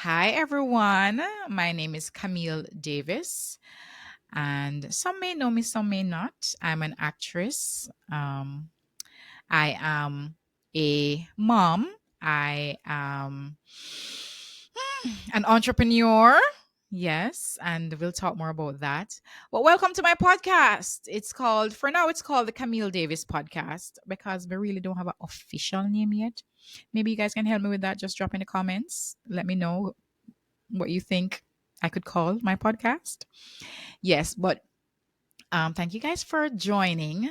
Hi, everyone. My name is Camille Davis, and some may know me, some may not. I'm an actress. I am a mom. I am an entrepreneur. Yes, and we'll talk more about that. But welcome to my podcast. For now, it's called the Camille Davis Podcast because we really don't have an official name yet. Maybe you guys can help me with that. Just drop in the comments. Let me know what you think I could call my podcast. Yes, but thank you guys for joining.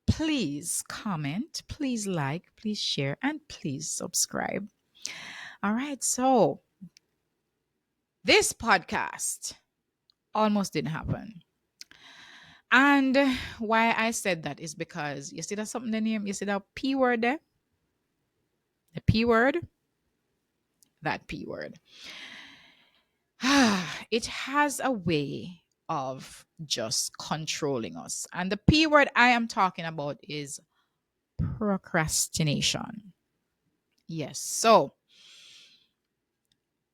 Please comment, please like, please share, and please subscribe. All right, so this podcast almost didn't happen. And why I said that is because you see that something in the name, you see that P word there? The P word, that P word. It has a way of just controlling us. And the P word I am talking about is procrastination. Yes. So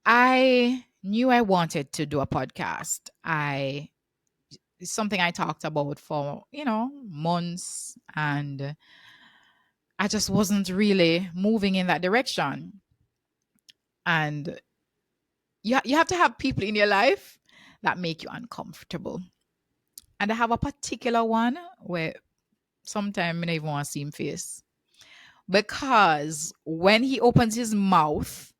I knew I wanted to do a podcast. It's something I talked about for, months, and I just wasn't really moving in that direction. And you have to have people in your life that make you uncomfortable. And I have a particular one where sometimes I don't even want to see him face. Because when he opens his mouth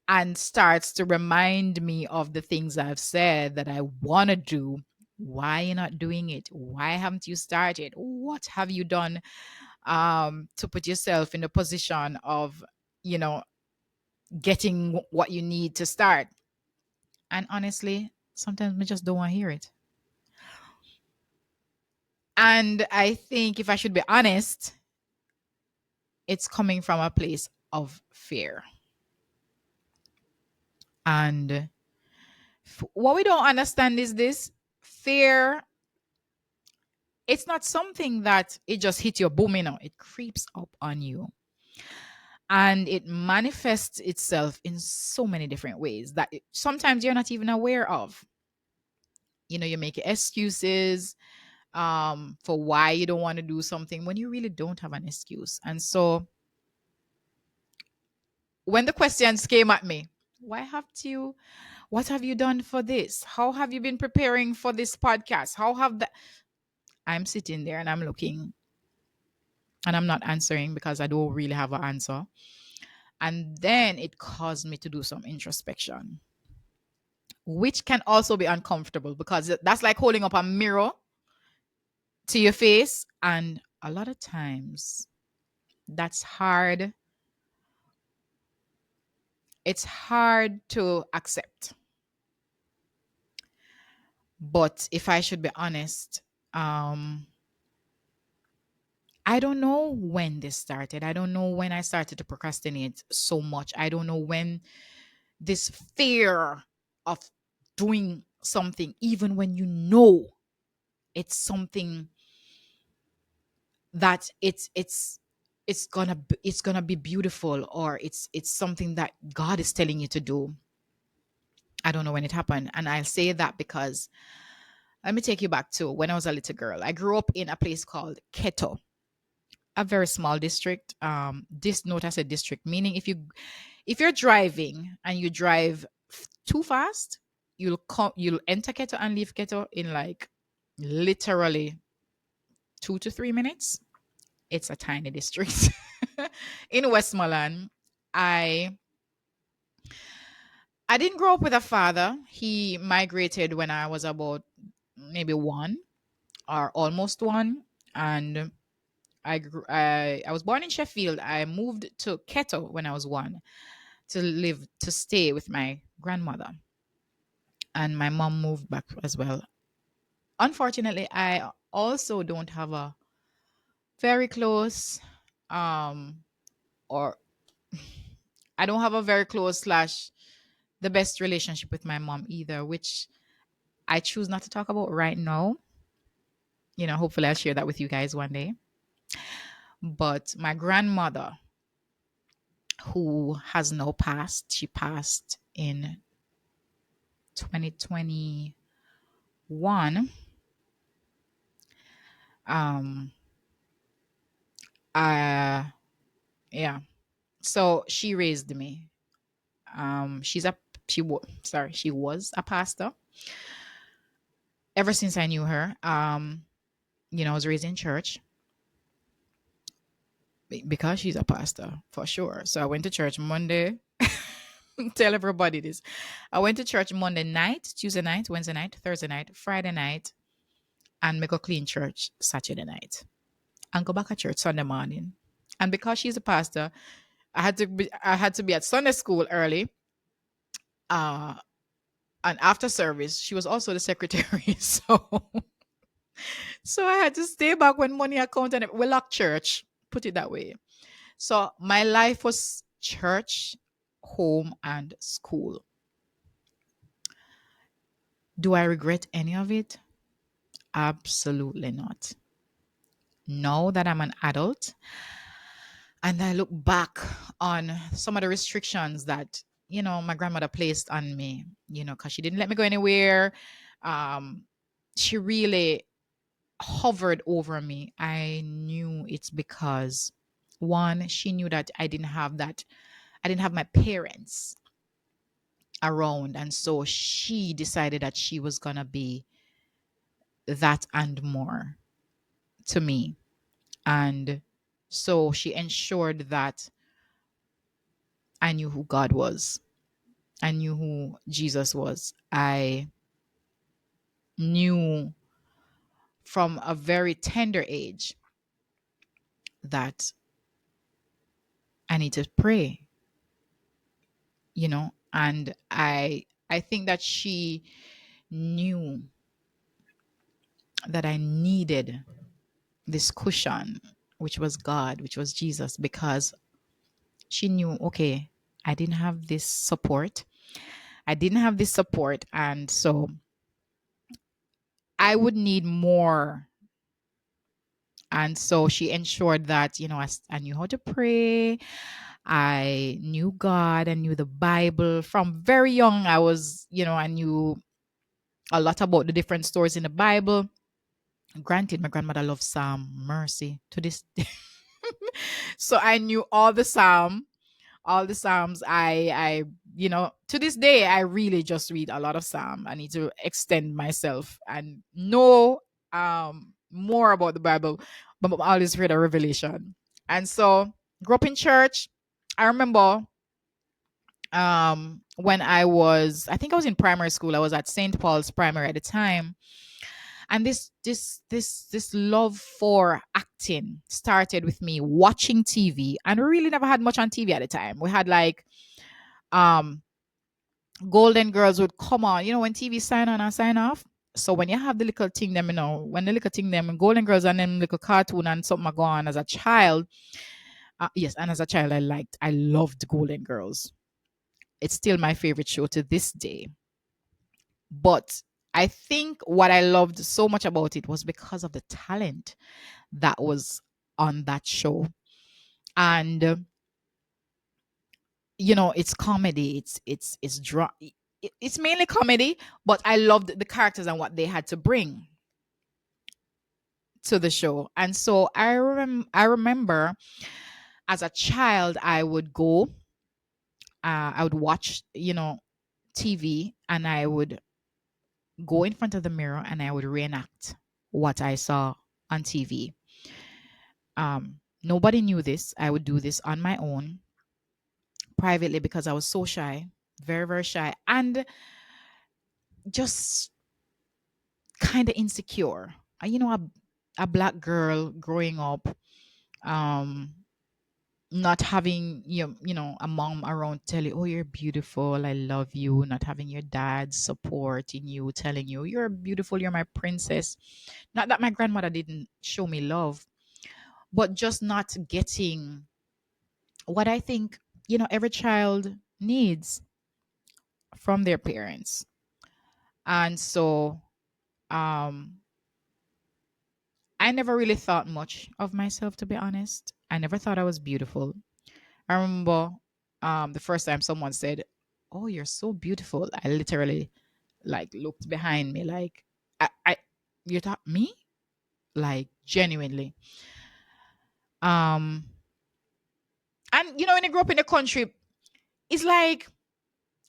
and starts to remind me of the things I've said that I want to do, why you not doing it? Why haven't you started? What have you done to put yourself in a position of, you know, getting what you need to start? And honestly, sometimes we just don't want to hear it. And I think if I should be honest, it's coming from a place of fear. And what we don't understand is this fear, it's not something that it just hits your boom, it creeps up on you. And it manifests itself in so many different ways that sometimes you're not even aware of. You make excuses for why you don't want to do something when you really don't have an excuse. And so when the questions came at me, why have you what have you done for this? How have you been preparing for this podcast? How have that I'm sitting there and I'm looking and I'm not answering because I don't really have an answer. And then it caused me to do some introspection, which can also be uncomfortable because that's like holding up a mirror to your face. And a lot of times that's hard. It's hard to accept. But if I should be honest, I don't know when this started. I don't know when I started to procrastinate so much. I don't know when this fear of doing something, even when you know it's something that it's gonna be beautiful, or it's something that God is telling you to do. I don't know when it happened, and I'll say that because let me take you back to when I was a little girl. I grew up in a place called Ketto, a very small district. This note I said district, meaning if you're driving and you drive too fast, you'll enter Ketto and leave Ketto in like literally 2 to 3 minutes. It's a tiny district in Westmoreland. I didn't grow up with a father. He migrated when I was about maybe one or almost one, and I was born in Sheffield. I moved to Kettle when I was one to stay with my grandmother, and my mom moved back as well. Unfortunately, I also don't have a very close um or I don't have a very close slash the best relationship with my mom either, which I choose not to talk about right now. Hopefully I'll share that with you guys one day. But my grandmother who has now passed. She passed in 2021. Um, uh, yeah. So she raised me. She's a she was a pastor ever since I knew her. I was raised in church because she's a pastor for sure. So I went to church Monday. Tell everybody this. I went to church Monday night, Tuesday night, Wednesday night, Thursday night, Friday night, and make a clean church Saturday night, and go back at church Sunday morning. And because she's a pastor, I had to be at Sunday school early. Uh, and after service, she was also the secretary. So I had to stay back when money account and we locked church. Put it that way. So my life was church, home, and school. Do I regret any of it? Absolutely not. Now that I'm an adult and I look back on some of the restrictions that, my grandmother placed on me, because she didn't let me go anywhere. Um, she really hovered over me. I knew it's because one, she knew that I didn't have my parents around. And so she decided that she was going to be that and more to me. And so she ensured that I knew who God was. I knew who Jesus was. I knew from a very tender age that I need to pray, and I think that she knew that I needed this cushion, which was God, which was Jesus, because she knew, okay, I didn't have this support. I didn't have this support. And so I would need more. And so she ensured that, I knew how to pray. I knew God. I knew the Bible. From very young, I knew a lot about the different stories in the Bible. Granted, my grandmother loved Psalm Mercy to this day. So I knew all the psalms. To this day I really just read a lot of psalm. I need to extend myself and know more about the Bible, but I'm always read a revelation. And so grew up in church. I remember when I think I was in primary school. I was at St. Paul's Primary at the time, and this love for acting started with me watching TV. And we really never had much on TV at the time. We had like um Golden Girls would come on, when TV sign on and sign off. So when you have the little thing them, when the little thing them, Golden Girls and them little cartoon and something I go on as a child. Yes, and as a child I loved Golden Girls. It's still my favorite show to this day. But I think what I loved so much about it was because of the talent that was on that show. And it's comedy, it's mainly comedy, but I loved the characters and what they had to bring to the show. And so I remember as a child I would watch TV, and I would go in front of the mirror and I would reenact what I saw on TV. Nobody knew this. I would do this on my own privately because I was so shy, very, very shy, and just kind of insecure. A black girl growing up, um, not having a mom around tell you, oh, you're beautiful, I love you, not having your dad supporting you, telling you you're beautiful, you're my princess. Not that my grandmother didn't show me love, but just not getting what I think every child needs from their parents. And so um I never really thought much of myself, to be honest. I never thought I was beautiful. I remember the first time someone said, "Oh, you're so beautiful," I literally like looked behind me, like, I you thought me, like genuinely. Um, and when I grew up in the country, it's like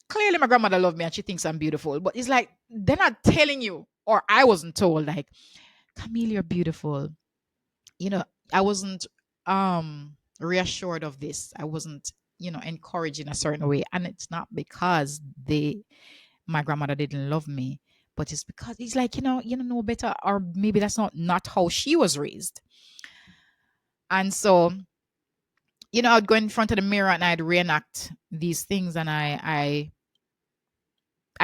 clearly my grandmother loved me and she thinks I'm beautiful, but it's like they're not telling you, or I wasn't told, like, Camille, you're beautiful. you know, I wasn't reassured of this. I wasn't, encouraged in a certain way. And it's not because my grandmother didn't love me, but it's because it's like, you don't know better, or maybe that's not how she was raised. And so, I'd go in front of the mirror and I'd reenact these things, and I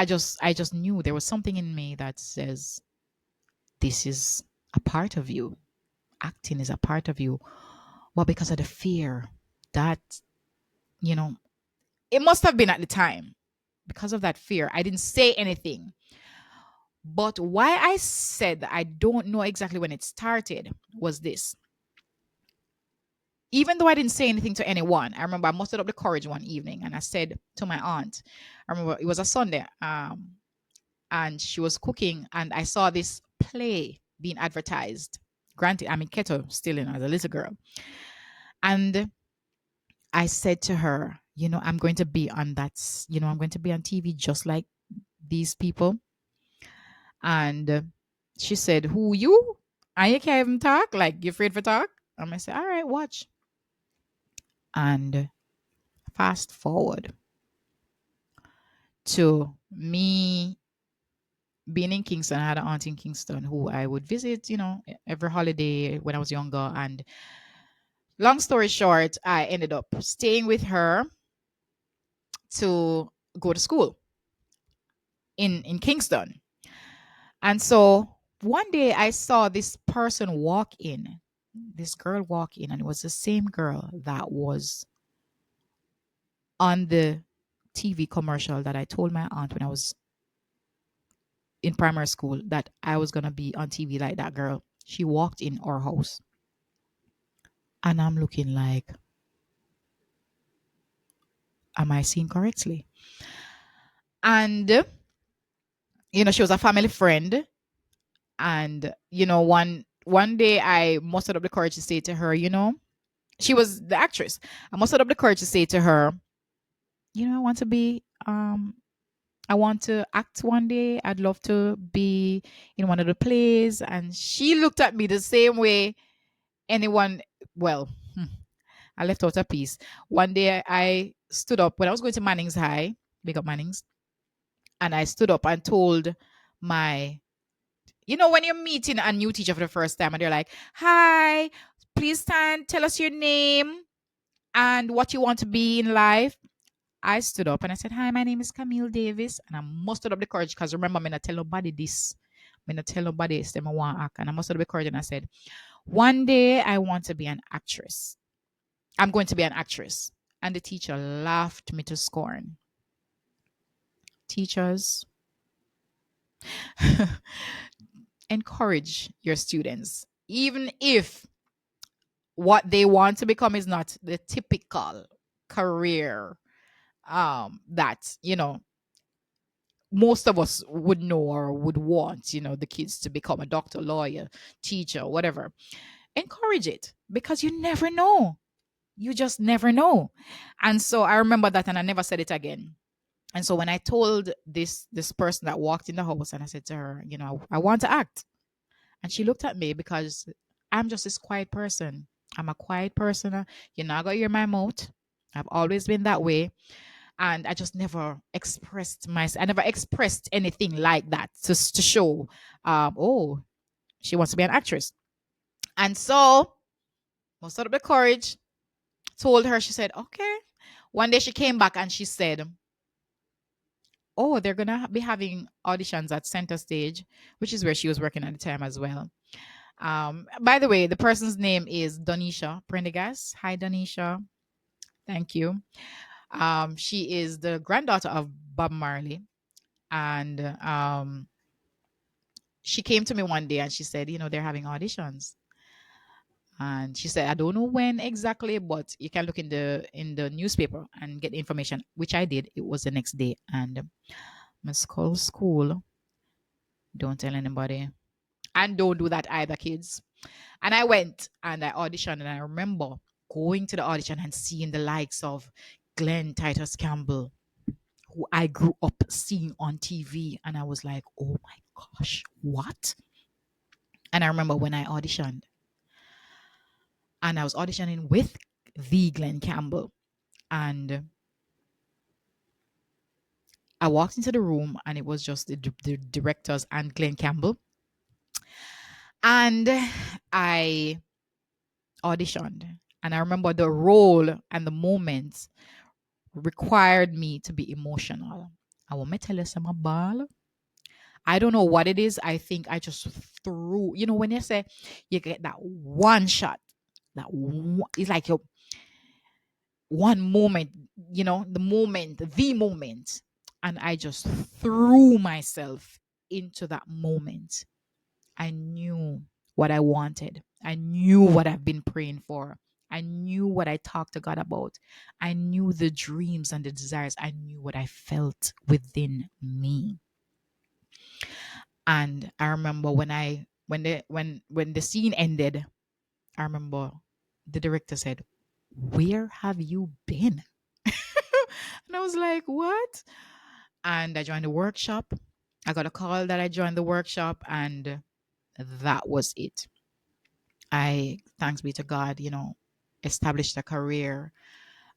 just knew there was something in me that says this is a part of you. Acting is a part of you. Well, because of the fear that, you know, it must have been at the time, because of that fear, I didn't say anything. But why I said that I don't know exactly when it started was this. Even though I didn't say anything to anyone, I remember I mustered up the courage one evening and I said to my aunt, I remember it was a Sunday, and she was cooking, and I saw this play being advertised. Granted, I'm in Ketto still as a little girl. And I said to her, I'm going to be on I'm going to be on TV just like these people. And she said, "Who you? And you can't even talk? Like, you afraid for talk?" And I said, "All right, watch." And fast forward to me being in Kingston. I had an aunt in Kingston who I would visit, every holiday when I was younger. And long story short, I ended up staying with her to go to school in Kingston. And so one day I saw this person walk in, this girl walk in, and it was the same girl that was on the TV commercial that I told my aunt when I was in primary school that I was going to be on TV like that girl. She walked in our house. And I'm looking like, am I seeing correctly? And, she was a family friend. And, one day I mustered up the courage to say to her, she was the actress. I mustered up the courage to say to her, I want to be I want to act one day. I'd love to be in one of the plays. And she looked at me the same way anyone, well, I left out a piece. One day I stood up when I was going to Manning's High, big up Manning's, and I stood up and told my, when you're meeting a new teacher for the first time and they're like, "Hi, please stand, tell us your name and what you want to be in life." I stood up and I said, "Hi, my name is Camille Davis." And I mustered up the courage because remember, I'm not tell nobody this. I'm not tell nobody this. I want to act. And I mustered up the courage and I said, "One day I want to be an actress. I'm going to be an actress." And the teacher laughed me to scorn. Teachers, encourage your students, even if what they want to become is not the typical career that most of us would know or would want, the kids to become a doctor, lawyer, teacher, whatever. Encourage it because you never know. You just never know. And so I remember that and I never said it again. And so when I told this person that walked in the house and I said to her, I want to act. And she looked at me because I'm just this quiet person. I'm a quiet person. You're not going to hear my mouth. I've always been that way. And I just never expressed myself. I never expressed anything like that to show, oh, she wants to be an actress. And so, mustered up the courage, told her, she said, "Okay." One day she came back and she said, "Oh, they're going to be having auditions at Center Stage," which is where she was working at the time as well. By the way, the person's name is Donisha Prendergast. Hi, Donisha. Thank you. She is the granddaughter of Bob Marley. And she came to me one day and she said, they're having auditions. And she said, I don't know when exactly, but you can look in the newspaper and get the information, which I did. It was the next day. And Miss call school. Don't tell anybody. And don't do that either, kids. And I went and I auditioned, and I remember going to the audition and seeing the likes of Glenn Titus Campbell, who I grew up seeing on TV. And I was like, oh my gosh, what? And I remember when I auditioned, and I was auditioning with the Glenn Campbell. And I walked into the room, and it was just the directors and Glenn Campbell. And I auditioned. And I remember the role and the moments required me to be emotional. I want me tell you some ball. I don't know what it is. I think I just threw, when you say you get that one shot, it's like your one moment, the moment. And I just threw myself into that moment. I knew what I wanted. I knew what I've been praying for. I knew what I talked to God about. I knew the dreams and the desires. I knew what I felt within me. And I remember when the scene ended, I remember the director said, "Where have you been?" And I was like, "What?" And I joined the workshop. I got a call that I joined the workshop, and that was it. I, thanks be to God, established a career.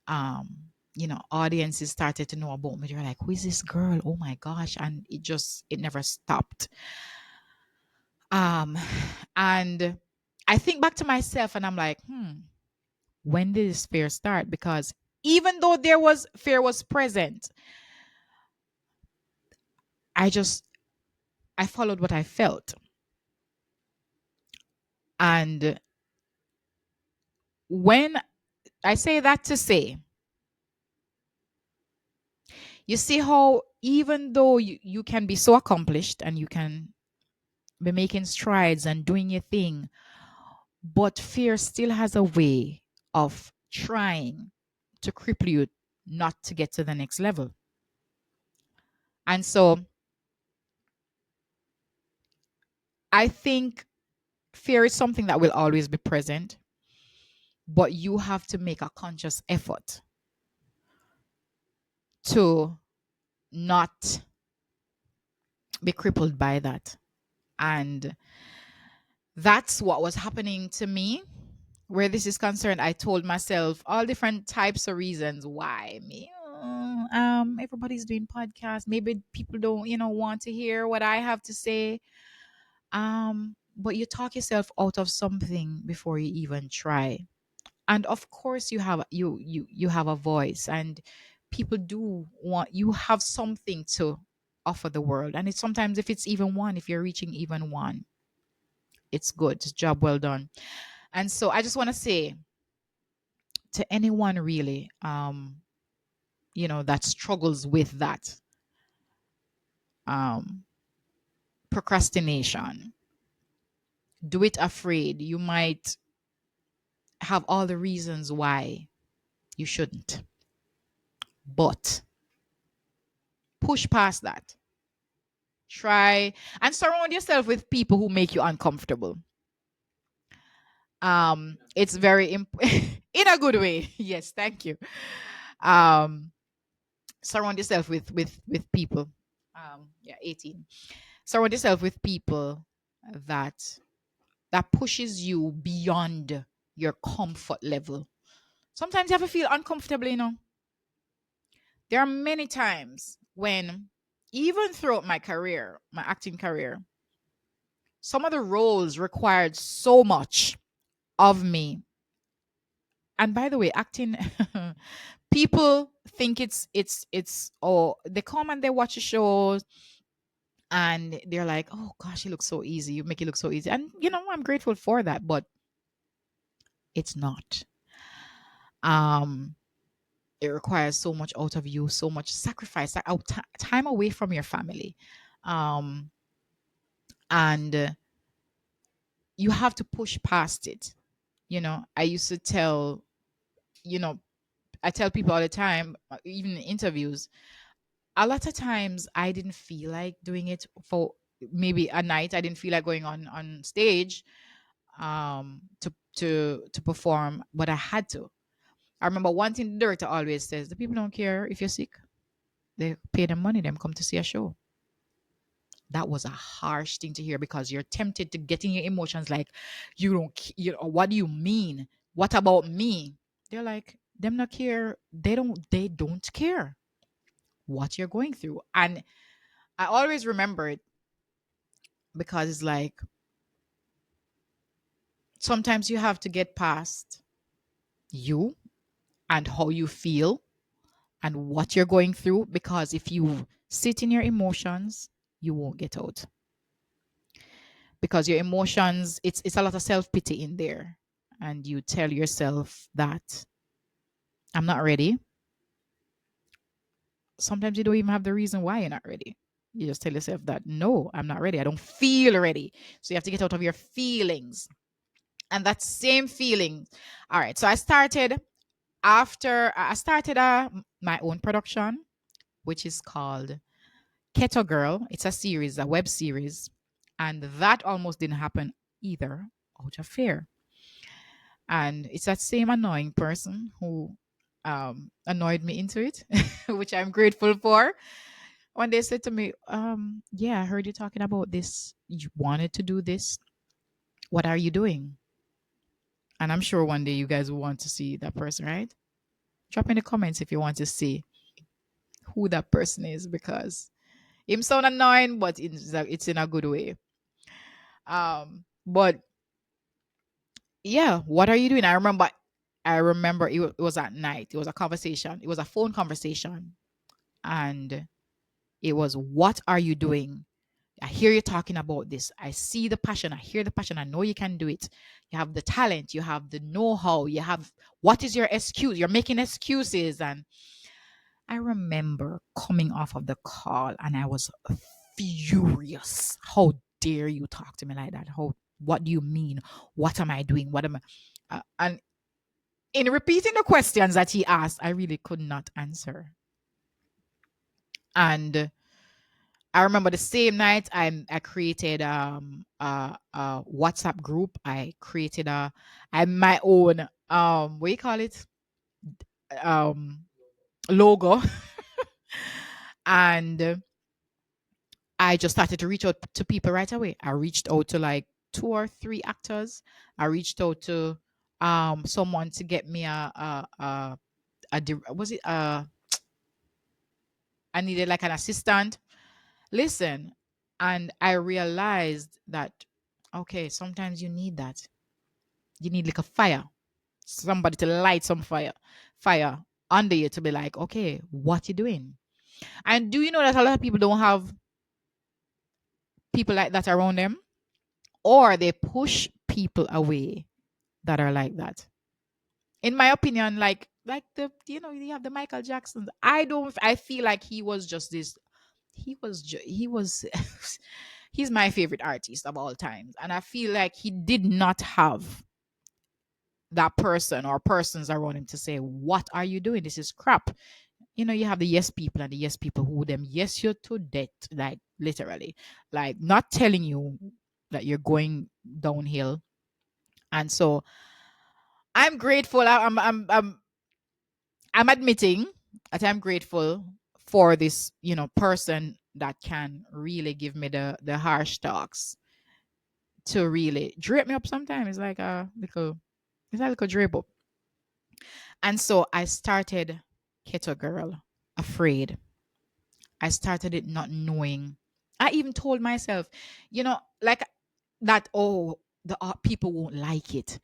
Audiences started to know about me. They're like, who is this girl? Oh my gosh. And it never stopped. Um, and I think back to myself, and I'm like, when did this fear start? Because even though fear was present, I followed what I felt. And when I say that to say, you see how even though you can be so accomplished and you can be making strides and doing your thing, but fear still has a way of trying to cripple you not to get to the next level. And so I think fear is something that will always be present, but you have to make a conscious effort to not be crippled by that. And that's what was happening to me. Where this is concerned, I told myself all different types of reasons why me. Everybody's doing podcasts. Maybe people don't, want to hear what I have to say. But you talk yourself out of something before you even try. And of course, you have a voice, and people do want you have something to offer the world. And it's sometimes if it's even one, if you're reaching even one, it's good. It's job well done. And so I just want to say to anyone really, that struggles with that um, procrastination, do it afraid. You might have all the reasons why you shouldn't, but push past that. Try and surround yourself with people who make you uncomfortable. It's very in a good way. Yes, thank you. Um, surround yourself with people. Yeah, 18. Surround yourself with people that pushes you beyond your comfort level. Sometimes you have to feel uncomfortable. There are many times when, even throughout my career, my acting career, some of the roles required so much of me. And by the way, acting, people think they come and they watch a show and they're like, oh gosh, it looks so easy. You make it look so easy. And I'm grateful for that, but it's not. Um it requires so much out of you, so much sacrifice, time away from your family. Um and you have to push past it. I used to tell, you know, I tell people all the time, even in interviews, a lot of times I didn't feel like doing it for maybe a night. I didn't feel like going on stage to perform, but I had to. I remember one thing the director always says: the people don't care if you're sick. They pay them money, them come to see a show. That was a harsh thing to hear because you're tempted to get in your emotions like, you don't what do you mean? What about me? They're like, them not care. They don't care what you're going through. And I always remember it because it's like sometimes you have to get past you and how you feel and what you're going through, because if you sit in your emotions, you won't get out. Because your emotions, it's a lot of self-pity in there, and you tell yourself that I'm not ready. Sometimes you don't even have the reason why you're not ready. You just tell yourself that no, I'm not ready, I don't feel ready. So you have to get out of your feelings. And that same feeling, all right, so I started my own production, which is called Ketto Girl. It's a series, a web series. And that almost didn't happen either, out of fear. And it's that same annoying person who annoyed me into it, which I'm grateful for. When they said to me, yeah, I heard you talking about this. You wanted to do this. What are you doing? And I'm sure one day you guys will want to see that person, right? Drop in the comments if you want to see who that person is, because him sound annoying, but it's in a good way. But yeah, what are you doing? I remember it was at night. It was a conversation. It was a phone conversation, and it was, what are you doing? I hear you talking about this. I see the passion. I hear the passion. I know you can do it. You have the talent. You have the know-how. You have, what is your excuse? You're making excuses. And I remember coming off of the call and I was furious. How dare you talk to me like that? What do you mean? What am I doing? What am I? And in repeating the questions that he asked, I really could not answer. And I remember the same night I created a WhatsApp group. I created I my own what do you call it? Um Logo. And I just started to reach out to people right away. I reached out to like two or three actors. I reached out to someone to get me was it I needed like an assistant. Listen, and I realized that okay, sometimes you need that. You need like a fire, somebody to light some fire under you to be like, okay, what you doing? And do you know that a lot of people don't have people like that around them, or they push people away that are like that? In my opinion, like the you have the Michael Jacksons. I feel like he was just this. He was he's my favorite artist of all times, and I feel like he did not have that person or persons around him to say, what are you doing? This is crap. You have the yes people, and the yes people who them yes you to death, like literally, like not telling you that you're going downhill. And so I'm grateful. I'm admitting that I'm grateful for this, person that can really give me the harsh talks to really drape me up. Sometimes it's a little drape up. And so I started Keto Girl afraid. I started it not knowing. I even told myself, like that, oh, the people won't like it.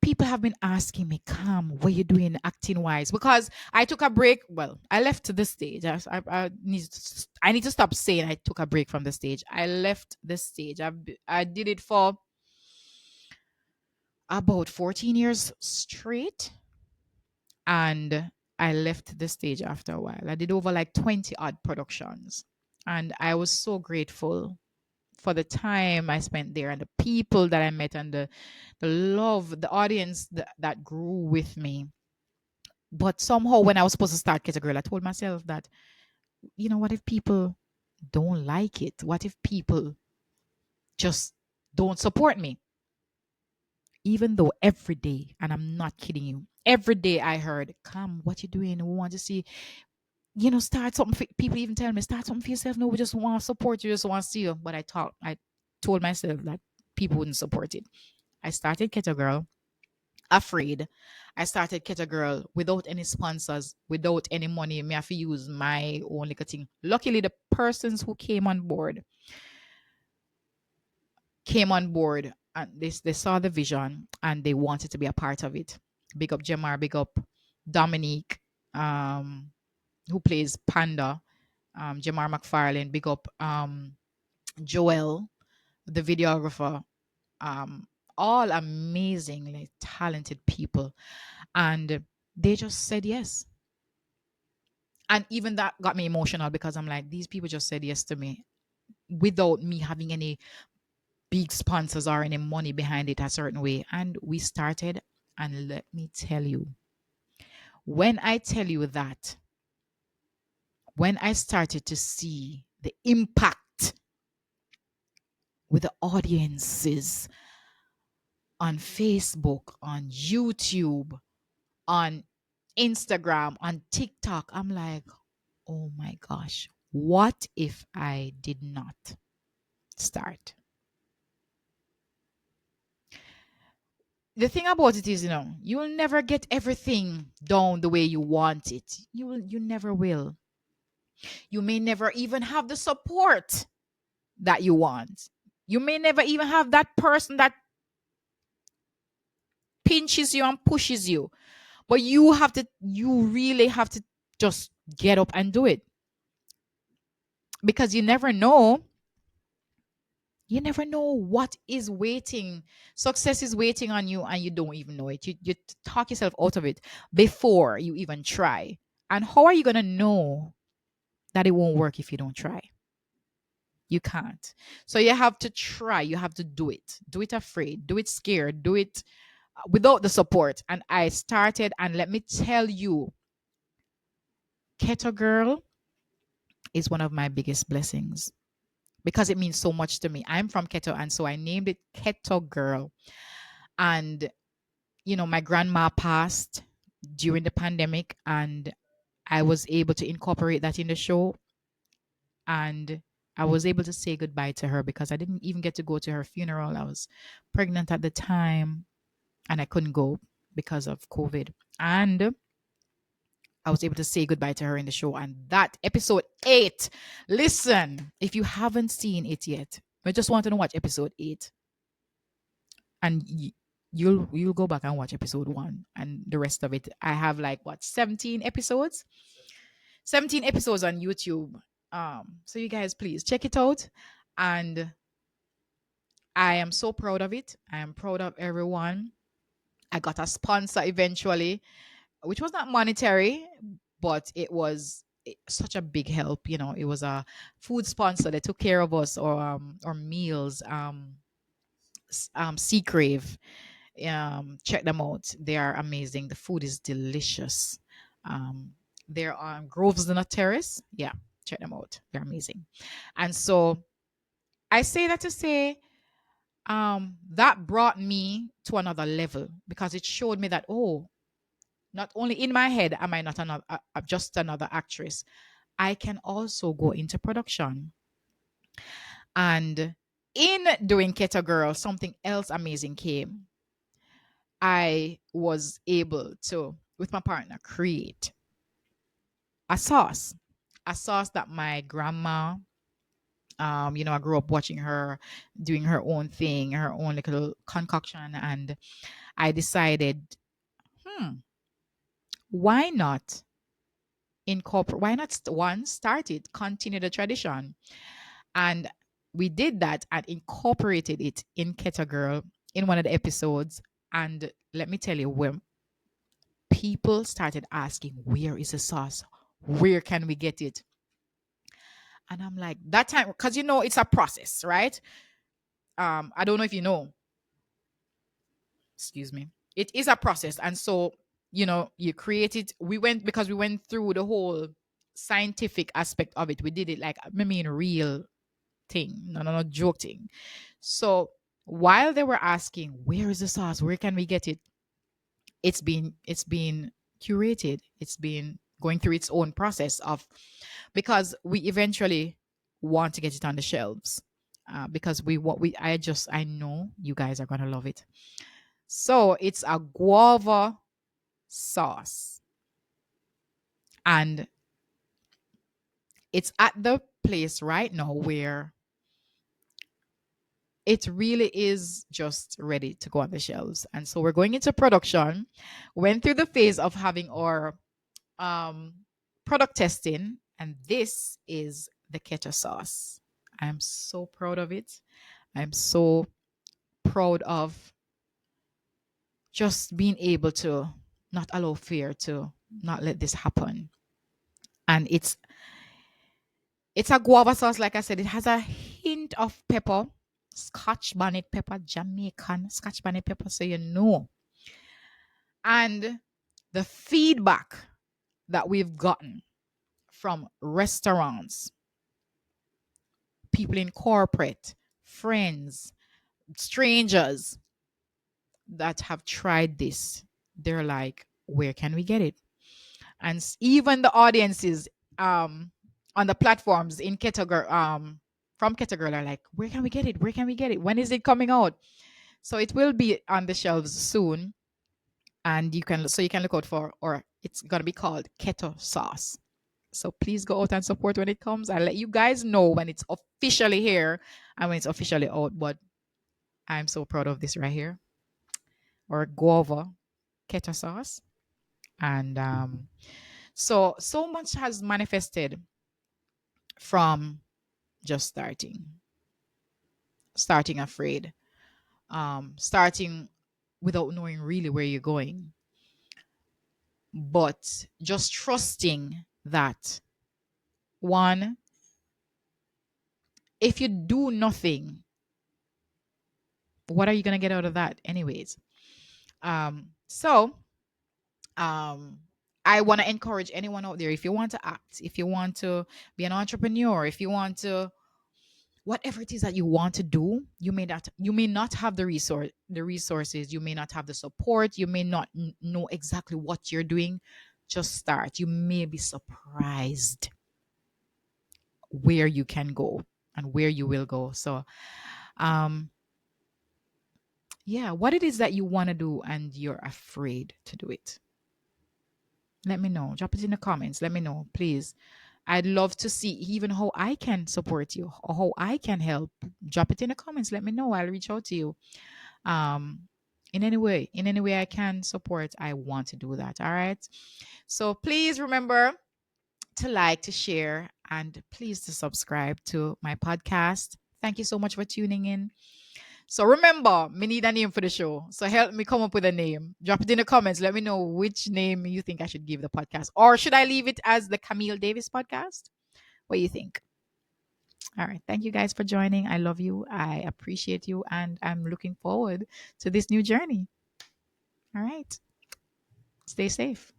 People have been asking me, Cam, what you doing acting wise? Because I took a break. Well, I left the stage. I need to stop saying I took a break from the stage. I left the stage. I did it for about 14 years straight. And I left the stage after a while. I did over like 20 odd productions. And I was so grateful for the time I spent there and the people that I met and the love, the audience that grew with me. But somehow, when I was supposed to start Keto Girl, I told myself that, what if people don't like it? What if people just don't support me? Even though every day, and I'm not kidding you, every day I heard, "Come, what you doing? We want to see, start something." People even tell me, "Start something for yourself." No, we just want to support you, just want to see you. But I told myself that people wouldn't support it. I started Keto Girl afraid. I started Keto Girl without any sponsors, without any money. Me have to use my own little thing. Luckily, the persons who came on board and they saw the vision and they wanted to be a part of it. Big up Jamar, big up Dominique, um, who plays Panda, Jamar McFarlane, big up Joel, the videographer, um, all amazingly talented people. And they just said yes. And even that got me emotional because I'm like, these people just said yes to me without me having any big sponsors or any money behind it a certain way. And we started. And let me tell you, when I tell you that, when I started to see the impact with the audiences on Facebook, on YouTube, on Instagram, on TikTok, I'm like, oh my gosh, what if I did not start? The thing about it is, you will never get everything down the way you want it. You never will. You may never even have the support that you want. You may never even have that person that pinches you and pushes you. But you really have to just get up and do it. Because you never know what is waiting. Success is waiting on you and you don't even know it. You talk yourself out of it before you even try. And how are you going to know that it won't work if you don't try? You can't. So you have to try. You have to do it. Do it afraid. Do it scared. Do it without the support. And I started, and let me tell you, Keto Girl is one of my biggest blessings because it means so much to me. I'm from Keto, and so I named it Keto Girl. And, my grandma passed during the pandemic, and I was able to incorporate that in the show. And I was able to say goodbye to her because I didn't even get to go to her funeral. I was pregnant at the time and I couldn't go because of COVID. And I was able to say goodbye to her in the show. And that episode 8, listen, if you haven't seen it yet, I just want to watch episode 8. And you'll go back and watch episode 1 and the rest of it. I have 17 episodes? 17 episodes on YouTube. So you guys please check it out. And I am so proud of it. I am proud of everyone. I got a sponsor eventually, which was not monetary, but it was such a big help. It was a food sponsor that took care of us or meals. Sea Crave. Check them out. They are amazing. The food is delicious. Um, they're on Groves Nut Terrace. Yeah, check them out. They're amazing. And so I say that to say that brought me to another level because it showed me that, oh, not only in my head am I not just another actress, I can also go into production. And in doing Keto Girl, something else amazing came. I was able to, with my partner, create a sauce. A sauce that my grandma, I grew up watching her doing her own thing, her own little concoction. And I decided, why not start it, continue the tradition? And we did that and incorporated it in Keto Girl in one of the episodes. And let me tell you, when people started asking, where is the sauce? Where can we get it? And I'm like, that time, because it's a process, right? I don't know if you know, excuse me. It is a process. And so, you create it. Because we went through the whole scientific aspect of it. We did it like, I mean, real thing. No, no, no, joke thing. So while they were asking, where is the sauce? Where can we get it? It's been curated. It's been going through its own process of, because we eventually want to get it on the shelves. Because I know you guys are gonna love it. So it's a guava sauce, and it's at the place right now where it really is just ready to go on the shelves. And so we're going into production. Went through the phase of having our um, product testing, and this is the Ketto sauce. I'm so proud of it. I'm so proud of just being able to not allow fear to not let this happen. And it's a guava sauce, like I said. It has a hint of pepper, Scotch bonnet pepper, Jamaican Scotch bonnet pepper, so you know. And the feedback that we've gotten from restaurants, people in corporate, friends, strangers that have tried this, they're like, where can we get it? And even the audiences on the platforms in Ketogirl, from Ketogirl are like, where can we get it? Where can we get it? When is it coming out? So it will be on the shelves soon. And you can look out for, or it's gonna be called Ketto Sauce. So please go out and support when it comes. I'll let you guys know when it's officially here and when it's officially out. But I'm so proud of this right here. Or guava Ketto sauce. And so much has manifested from just starting afraid, starting without knowing really where you're going, but just trusting that, one, if you do nothing, what are you going to get out of that anyways? So I want to encourage anyone out there, if you want to act, if you want to be an entrepreneur, if you want to, whatever it is that you want to do, you may not have the resources, you may not have the support, you may not know exactly what you're doing. Just start. You may be surprised where you can go and where you will go. So um yeah, what it is that you want to do and you're afraid to do it, let me know. Drop it in the comments. Let me know, please. I'd love to see even how I can support you or how I can help. Drop it in the comments. Let me know. I'll reach out to you. Um, in any way I can support, I want to do that. All right. So please remember to like, to share, and please to subscribe to my podcast. Thank you so much for tuning in. So remember, me need a name for the show. So help me come up with a name. Drop it in the comments. Let me know which name you think I should give the podcast. Or should I leave it as the Camille Davis podcast? What do you think? All right. Thank you guys for joining. I love you. I appreciate you. And I'm looking forward to this new journey. All right. Stay safe.